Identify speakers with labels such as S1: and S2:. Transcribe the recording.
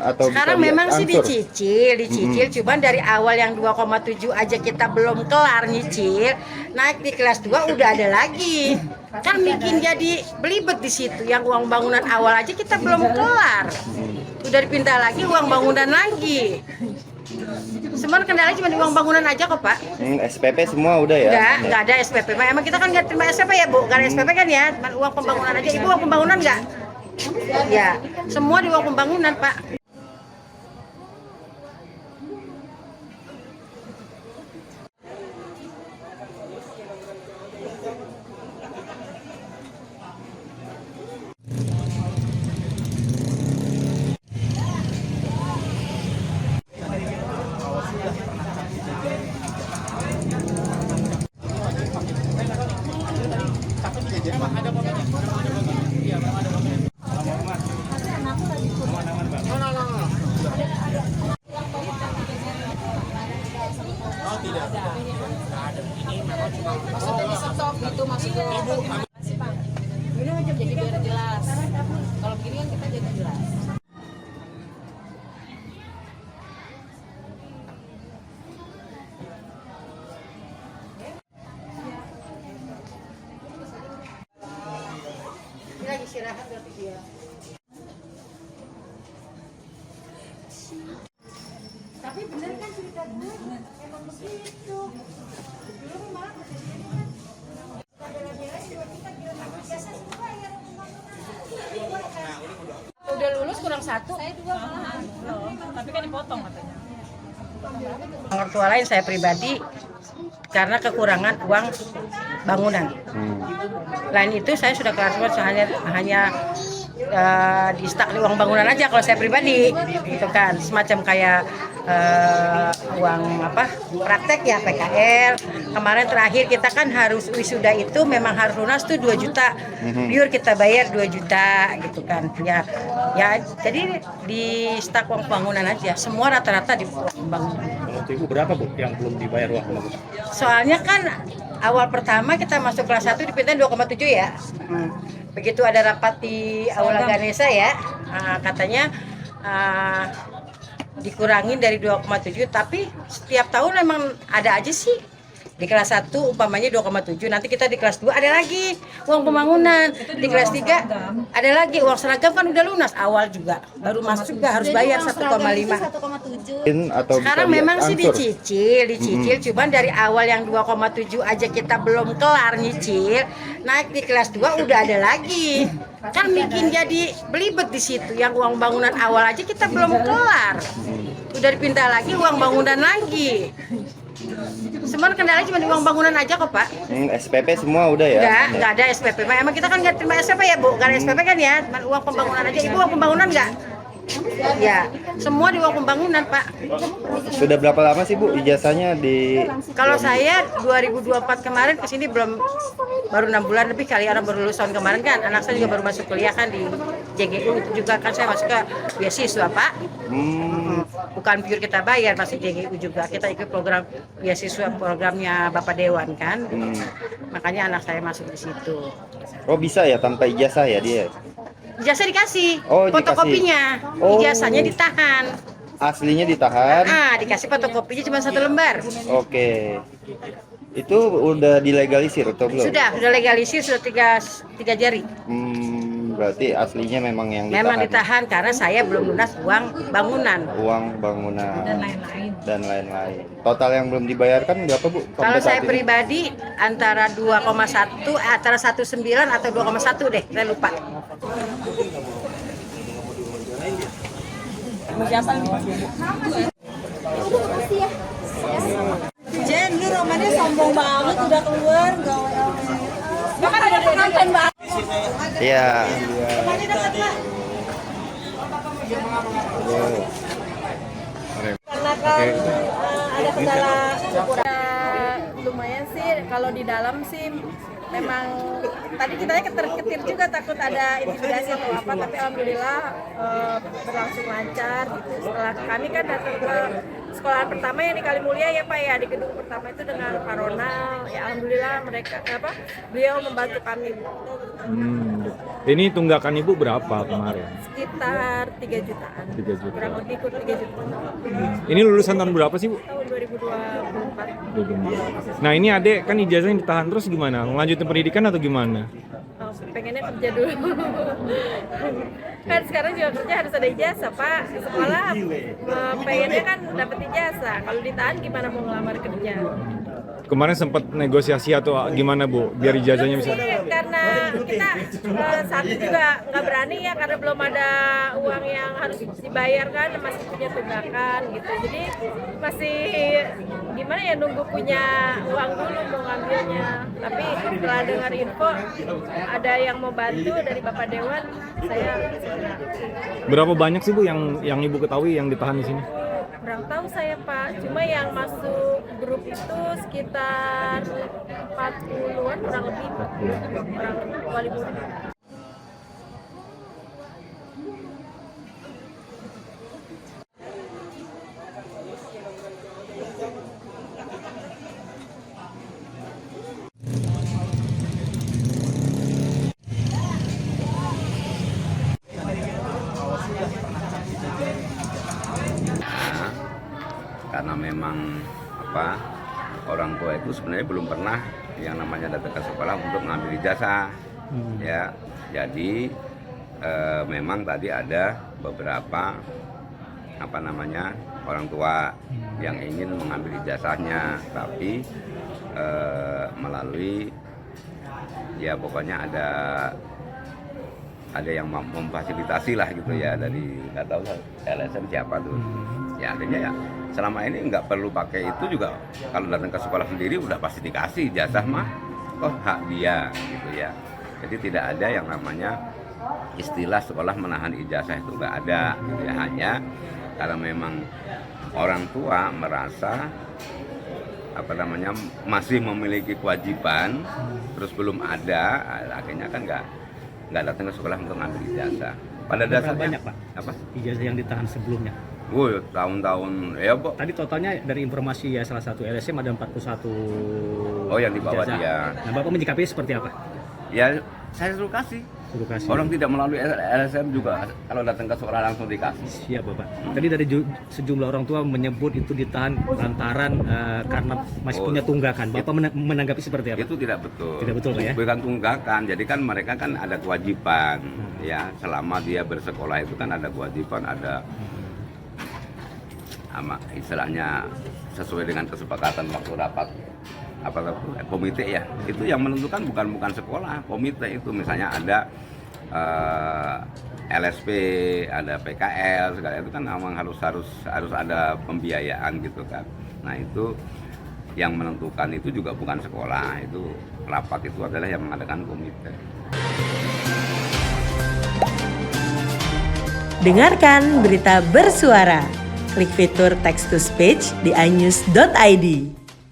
S1: atau
S2: sekarang
S1: bisa
S2: memang sih
S1: diangsur?
S2: dicicil, cuman dari awal yang 2,7 aja kita belum kelar nyicil, naik di kelas 2 udah ada lagi. Kan bikin jadi belibet di situ. Yang uang bangunan awal aja kita belum kelar. Udah dipindah lagi uang bangunan lagi. Semua kendalanya cuma di uang bangunan aja kok, Pak.
S1: SPP semua udah ya?
S2: Enggak ada SPP. Emang kita kan nggak terima SPP ya, Bu? Karena SPP kan ya, cuma uang pembangunan aja. Ibu uang pembangunan nggak? Ya, semua di uang pembangunan, Pak.
S3: Maksudnya di stop gitu maksudnya. Ini aja jadi biar jelas. Kalau begini kan kita jadi jelas.
S2: Ini lagi istirahat berarti dia. Tapi bener kan cerita gue? Emang begitu. Dulu malah udah lulus kurang satu.
S3: Saya juga malahan. Tapi kan dipotong katanya.
S2: Orang tua lain saya pribadi karena kekurangan uang bangunan. Lain itu saya sudah kelar hanya di stak di uang bangunan aja kalau saya pribadi gitu kan, semacam kayak uang praktek ya PKL. Kemarin terakhir kita kan harus wisuda itu memang harus lunas tuh 2 juta pure kita bayar 2 juta gitu kan ya jadi di stak uang bangunan aja semua rata-rata di uang bangunan.
S4: Kalau ibu berapa Bu yang belum dibayar uang bangunan?
S2: Soalnya kan awal pertama kita masuk kelas 1 dipindah 2,7 ya. Begitu ada rapat di Aula Ganesha ya, katanya dikurangin dari 2,7, tapi setiap tahun memang ada aja sih. Di kelas 1 umpamanya 2,7, nanti kita di kelas 2 ada lagi uang pembangunan, di kelas 3 ada lagi uang seragam kan udah lunas awal juga, baru masuk juga harus bayar 1,5. Sekarang memang sih dicicil, cuman dari awal yang 2,7 aja kita belum kelar nyicil, naik di kelas 2 udah ada lagi. Kan bikin jadi belibet di situ. Yang uang bangunan awal aja kita belum kelar. Udah dipindah lagi uang bangunan lagi. Semua kendalanya cuma di uang bangunan aja kok, Pak.
S1: SPP semua udah ya?
S2: Enggak ada SPP. Emang kita kan nggak terima SPP ya, Bu? Karena SPP kan ya, cuma uang pembangunan aja. Ibu uang pembangunan nggak? Ya, semua di uang pembangunan, Pak.
S1: Sudah berapa lama sih Bu ijazahnya di?
S2: Kalau saya 2024 kemarin ke sini baru 6 bulan lebih kali, orang baru lulus tahun kemarin kan. Anak saya juga baru masuk kuliah kan di JGU, itu juga kan saya masuk ke beasiswa, Pak. Bukan pure kita bayar, masuk JGU juga. Kita ikut program beasiswa, programnya Bapak Dewan kan. Makanya anak saya masuk di situ.
S1: Oh bisa ya tanpa ijazah ya dia?
S2: Ijazah dikasih,
S1: Oh,
S2: fotokopinya,
S1: Oh.
S2: ijazahnya ditahan.
S1: Aslinya ditahan?
S2: Dikasih fotokopinya cuma 1 lembar.
S1: Oke. Itu udah dilegalisir atau belum?
S2: Sudah legalisir, sudah tiga jari.
S1: Berarti aslinya memang yang ditahan.
S2: Memang ditahan karena saya belum lunas uang bangunan.
S1: Uang bangunan
S3: Dan lain-lain.
S1: dan lain-lain. Total yang belum dibayarkan berapa Bu?
S2: Kalau
S1: Sampai
S2: saya
S1: saat ini?
S2: pribadi antara 2,1, antara 1,9 atau 2,1 deh, saya lupa.
S3: Siapa nih? Jen, lu romannya sombong banget udah keluar enggak. Bahkan ada penonton, Mbak.
S1: Iya.
S3: Karena kan ada kendala lumayan sih kalau di dalam sih memang tadi kita ketir-ketir juga takut ada intimidasi atau apa, tapi alhamdulillah berlangsung lancar gitu. Setelah kami kan datang ke sekolah pertama yang di Kalimulia ya Pak ya, di gedung pertama itu dengan Pak Ronald ya, alhamdulillah beliau membantu kami.
S5: Ini tunggakan ibu berapa kemarin?
S3: Sekitar 3 jutaan.
S5: 3 juta.
S3: Kurang lebih ikut 3 juta.
S5: Ini lulusan tahun berapa sih bu?
S3: Tahun 2024.
S5: Nah ini adek kan ijazahnya ditahan terus gimana? Melanjutin pendidikan atau gimana?
S3: Oh, pengennya kerja dulu. Kan sekarang juga kerja harus ada ijazah, Pak. Sekolah pengennya kan dapat ijazah. Kalau ditahan gimana mau ngelamar kerja?
S5: Kemarin sempat negosiasi atau gimana bu? Biar ijazahnya bisa.
S3: Karena kita satu juga nggak berani ya, karena belum ada uang yang harus dibayarkan, masih punya tunggakan gitu. Jadi masih gimana ya, nunggu punya uang dulu mau ngambilnya. Tapi setelah dengar info ada yang mau bantu dari Bapak Dewan, saya segera.
S5: Berapa banyak sih bu yang ibu ketahui yang ditahan di sini?
S3: Kurang tahu saya Pak, cuma yang masuk grup itu sekitar 40-an kurang lebih, orang wali murid.
S6: Karena memang orang tua itu sebenarnya belum pernah yang namanya datang ke sekolah untuk ngambil ijazah ya. Jadi memang tadi ada beberapa orang tua yang ingin mengambil ijazahnya, tapi melalui ya pokoknya ada yang memfasilitasi lah gitu ya, dari nggak tahu LSM siapa tuh ya. Akhirnya ya selama ini nggak perlu pakai itu juga, kalau datang ke sekolah sendiri udah pasti dikasih ijazah mah, hak dia gitu ya. Jadi tidak ada yang namanya istilah sekolah menahan ijazah, itu nggak ada gitu ya. Hanya karena memang orang tua merasa masih memiliki kewajiban, terus belum ada, akhirnya kan nggak datang ke sekolah untuk ngambil ijazah. Pada dasarnya
S4: banyak Pak ijazah yang ditahan sebelumnya?
S6: Tahun-tahun ya Bu.
S4: Tadi totalnya dari informasi ya salah satu LSM ada 41
S6: yang dibawa
S4: ijazah.
S6: dia.
S4: Nah Bapak menyikapinya seperti apa?
S6: Ya saya suruh kasih. Orang tidak melalui LSM juga kalau datang ke sekolah langsung dikasih.
S4: Siap Bapak. Tadi dari sejumlah orang tua menyebut itu ditahan lantaran karena masih punya tunggakan. Bapak menanggapi seperti apa?
S6: Itu tidak betul.
S4: Tidak betul Pak ya?
S6: Bukan tunggakan. Jadi kan mereka kan ada kewajiban ya, selama dia bersekolah itu kan ada kewajiban, ada istilahnya sesuai dengan kesepakatan waktu rapat komite ya. Itu yang menentukan bukan sekolah, komite itu. Misalnya ada LSP, ada PKL, segala itu kan memang harus ada pembiayaan gitu kan. Nah itu yang menentukan itu juga bukan sekolah, itu rapat itu adalah yang mengadakan komite.
S7: Dengarkan berita bersuara. Klik fitur text to speech di inews.id.